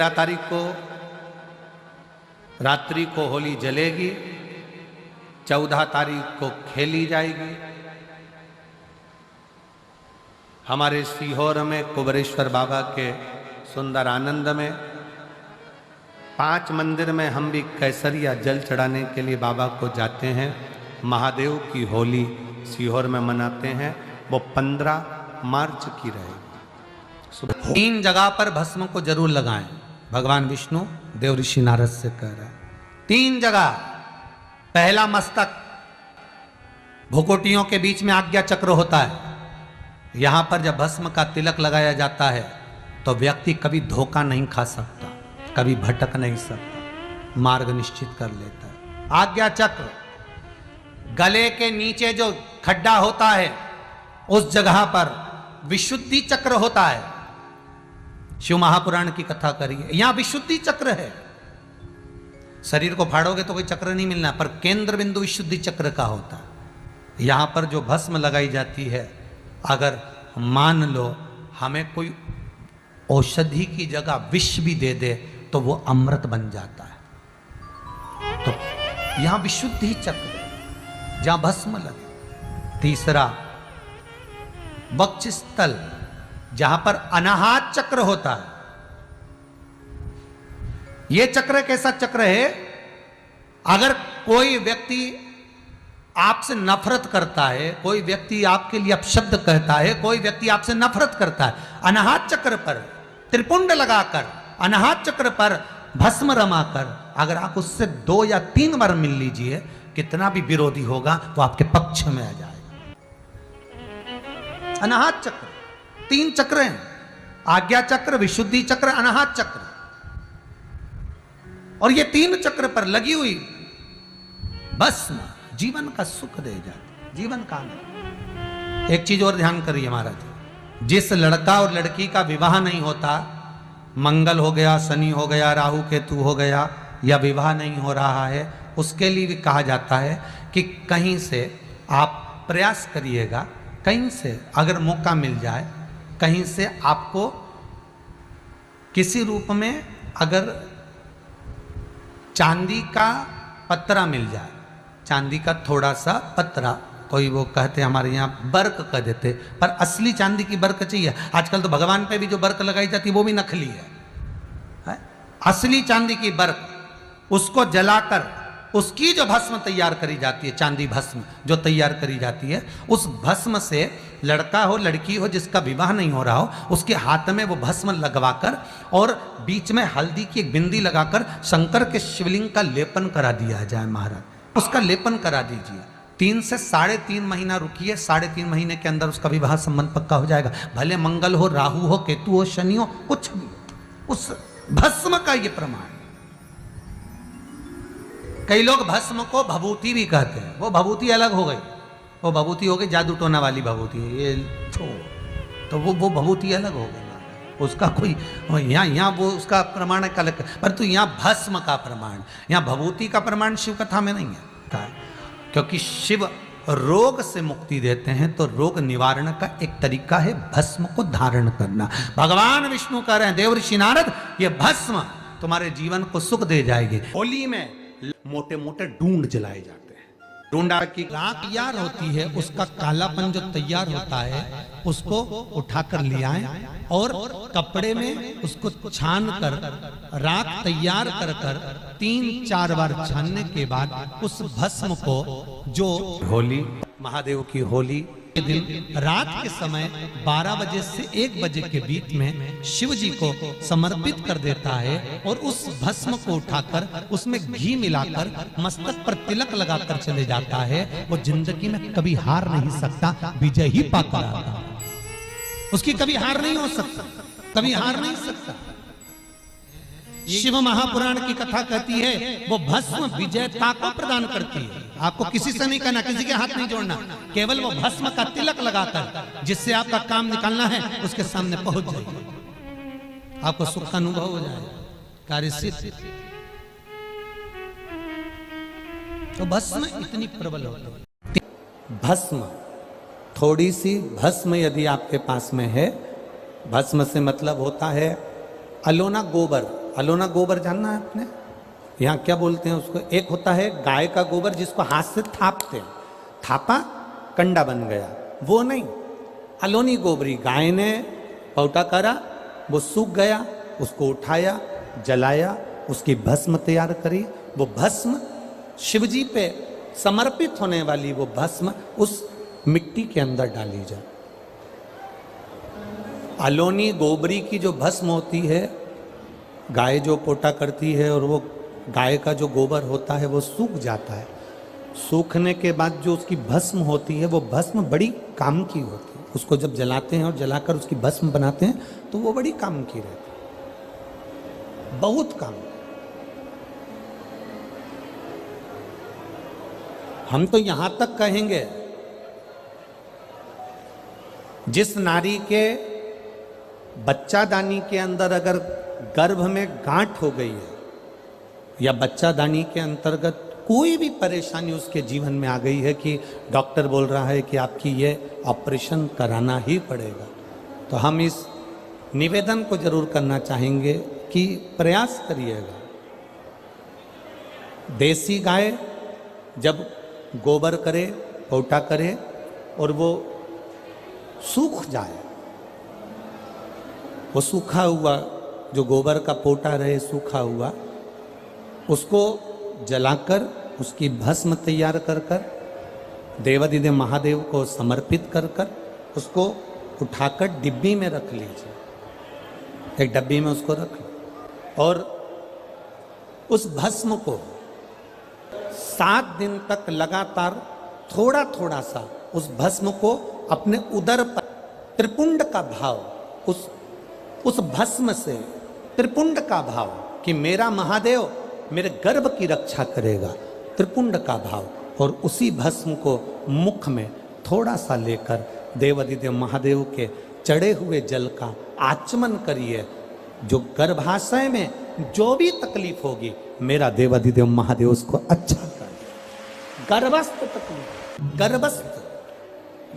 13 तारीख को रात्रि को होली जलेगी, 14 तारीख को खेली जाएगी। हमारे सीहोर में कुबरेश्वर बाबा के सुंदर आनंद में 5 मंदिर में हम भी केसरिया जल चढ़ाने के लिए बाबा को जाते हैं। महादेव की होली सीहोर में मनाते हैं। वो 15 मार्च की रहेगी। 3 जगह पर भस्म को जरूर लगाएं। भगवान विष्णु देव ऋषि नारद से कह रहा है 3 जगह। पहला मस्तक, भुकुटियों के बीच में आज्ञा चक्र होता है। यहां पर जब भस्म का तिलक लगाया जाता है तो व्यक्ति कभी धोखा नहीं खा सकता, कभी भटक नहीं सकता, मार्ग निश्चित कर लेता है। आज्ञा चक्र, गले के नीचे जो खड्डा होता है उस जगह पर विशुद्धि चक्र होता है। शिव महापुराण की कथा करिए, यहां विशुद्धि चक्र है। शरीर को फाड़ोगे तो कोई चक्र नहीं मिलना, पर केंद्र बिंदु विशुद्धि चक्र का होता है। यहां पर जो भस्म लगाई जाती है, अगर मान लो हमें कोई औषधि की जगह विष भी दे दे तो वो अमृत बन जाता है। तो यहां विशुद्धि चक्र, जहां भस्म लगे। तीसरा, वक्षस्थल, जहां पर अनाहत चक्र होता है। यह चक्र कैसा चक्र है? अगर कोई व्यक्ति आपसे नफरत करता है, कोई व्यक्ति आपके लिए अपशब्द कहता है, कोई व्यक्ति आपसे नफरत करता है, अनाहत चक्र पर त्रिपुंड लगाकर, अनाहत चक्र पर भस्म रमाकर अगर आप उससे 2 या 3 बार मिल लीजिए, कितना भी विरोधी होगा वो आपके पक्ष में आ जाएगा। अनाहत चक्र 3 चक्र हैं, आज्ञा चक्र, विशुद्धि चक्र, अनाहत चक्र। और ये 3 चक्र पर लगी हुई भस्म जीवन का सुख दे जाती, जीवन का आनंद। एक चीज और ध्यान करिए महाराज, जिस लड़का और लड़की का विवाह नहीं होता, मंगल हो गया, शनि हो गया, राहु केतु हो गया, या विवाह नहीं हो रहा है, उसके लिए भी कहा जाता है कि कहीं से आप प्रयास करिएगा, कहीं से अगर मौका मिल जाए, कहीं से आपको किसी रूप में अगर चांदी का पत्रा मिल जाए, चांदी का थोड़ा सा पत्रा, कोई वो कहते हमारे यहाँ बर्क कह देते, पर असली चांदी की बर्क चाहिए। आजकल तो भगवान पे भी जो बर्क लगाई जाती है वो भी नकली है। असली चांदी की बर्क, उसको जलाकर उसकी जो भस्म तैयार करी जाती है, चांदी भस्म जो तैयार करी जाती है, उस भस्म से लड़का हो लड़की हो जिसका विवाह नहीं हो रहा हो, उसके हाथ में वो भस्म लगवाकर और बीच में हल्दी की एक बिंदी लगाकर शंकर के शिवलिंग का लेपन करा दिया जाए महाराज, उसका लेपन करा दीजिए। 3 से 3.5 महीना रुकिए, 3.5 महीने के अंदर उसका विवाह संबंध पक्का हो जाएगा। भले मंगल हो, राहु हो, केतु हो, शनि हो, कुछ भी, उस भस्म का ये प्रमाण। कई लोग भस्म को भभूति भी कहते हैं, वो भभूति अलग हो गई, वो भभूति हो गई जादू टोना वाली भभूति, ये तो वो भभूति अलग हो गई, उसका कोई यहाँ वो उसका प्रमाण है अलग, परंतु यहाँ भस्म का प्रमाण, यहाँ भभूति का प्रमाण शिव कथा में नहीं है। क्योंकि शिव रोग से मुक्ति देते हैं, तो रोग निवारण का एक तरीका है भस्म को धारण करना। भगवान विष्णु कह रहे हैं देव ऋषि नारद, ये भस्म तुम्हारे जीवन को सुख दे जाएगी। होली में मोटे मोटे ढूंढ जलाए जाते हैं। ढूंढा की राख तैयार होती है, उसका कालापन जो तैयार होता है उसको उठाकर ले आए और कपड़े में उसको छान कर राख तैयार कर 3-4 बार छानने के बाद उस भस्म को, जो होली महादेव की होली के दिन रात के समय 12 बजे से 1 बजे के बीच में शिव जी को समर्पित कर देता है और उस भस्म को उठाकर उसमें घी मिलाकर मस्तक पर तिलक लगाकर चले जाता है। वो जिंदगी में कभी हार नहीं सकता, विजय ही पाकर आता है। उसकी कभी हार नहीं हो सकता, कभी हार नहीं सकता। शिव महापुराण की कथा कहती है वो भस्म विजयता को प्रदान करती है। आपको किसी से नहीं करना, किसी के हाथ नहीं जोड़ना, केवल वो भस्म का तिलक लगाकर जिससे आपका काम निकालना है उसके सामने पहुंच जाइए, आपको सुख का अनुभव हो जाएगा, कार्य सिद्ध। तो भस्म इतनी प्रबल होती है। भस्म, थोड़ी सी भस्म यदि आपके पास में है, भस्म से मतलब होता है अलोना गोबर, अलोना गोबर जानना है आपने? यहाँ क्या बोलते हैं उसको? एक होता है गाय का गोबर जिसको हाथ से थापते हैं, थापा कंडा बन गया, वो नहीं। अलोनी गोबरी, गाय ने पौटा करा, वो सूख गया, उसको उठाया, जलाया, उसकी भस्म तैयार करी। वो भस्म शिवजी पे समर्पित होने वाली वो भस्म उस मिट्टी के अंदर डाली जाए। अलोनी गोबरी की जो भस्म होती है, गाय जो पोटा करती है और वो गाय का जो गोबर होता है वो सूख जाता है। सूखने के बाद जो उसकी भस्म होती है वो भस्म बड़ी काम की होती है। उसको जब जलाते हैं और जलाकर उसकी भस्म बनाते हैं तो वो बड़ी काम की रहती है, बहुत काम। हम तो यहां तक कहेंगे, जिस नारी के बच्चादानी के अंदर अगर गर्भ में गांठ हो गई है या बच्चादानी के अंतर्गत कोई भी परेशानी उसके जीवन में आ गई है कि डॉक्टर बोल रहा है कि आपकी ये ऑपरेशन कराना ही पड़ेगा, तो हम इस निवेदन को जरूर करना चाहेंगे कि प्रयास करिएगा। देसी गाय जब गोबर करे, पोटा करे और वो सूख जाए, वो सूखा हुआ जो गोबर का पोटा रहे सूखा हुआ, उसको जलाकर उसकी भस्म तैयार कर कर देवादिदेव महादेव को समर्पित कर कर उसको उठाकर डिब्बी में रख लीजिए। एक डब्बी में उसको रख लो और उस भस्म को 7 दिन तक लगातार थोड़ा थोड़ा सा उस भस्म को अपने उदर पर त्रिपुंड का भाव, उस भस्म से त्रिपुंड का भाव कि मेरा महादेव मेरे गर्भ की रक्षा करेगा, त्रिपुंड का भाव, और उसी भस्म को मुख में थोड़ा सा लेकर देवादिदेव महादेव के चढ़े हुए जल का आचमन करिए। जो गर्भाशय में जो भी तकलीफ होगी मेरा देवादिदेव महादेव उसको अच्छा कर। गर्भस्थ तकलीफ, गर्भस्थ,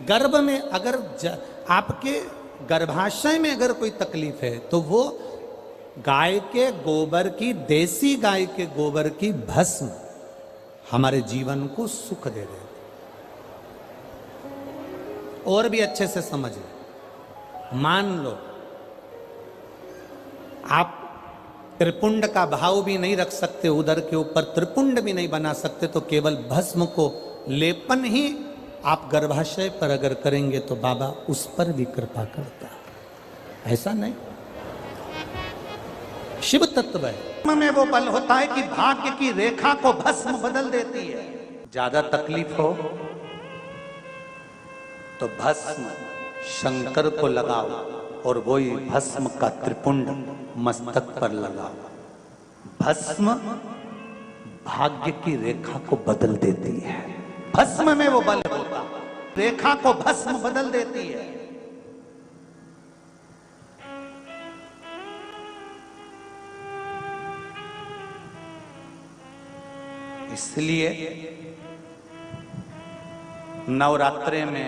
गर्भ में अगर आपके गर्भाशय में अगर कोई तकलीफ है तो वो गाय के गोबर की, देसी गाय के गोबर की भस्म हमारे जीवन को सुख दे रहे। और भी अच्छे से समझिए, मान लो आप त्रिपुंड का भाव भी नहीं रख सकते, उदर के ऊपर त्रिपुंड भी नहीं बना सकते, तो केवल भस्म को लेपन ही आप गर्भाशय पर अगर करेंगे तो बाबा उस पर भी कृपा करता है। ऐसा नहीं, शिव तत्व है में वो बल होता है कि भाग्य की रेखा को भस्म बदल देती है। ज्यादा तकलीफ हो तो भस्म शंकर को लगाओ और वही भस्म का त्रिपुंड मस्तक पर लगाओ। भस्म भाग्य की रेखा को बदल देती है। भस्म में वो बल होता है, रेखा को भस्म बदल देती है। इसलिए नवरात्रे में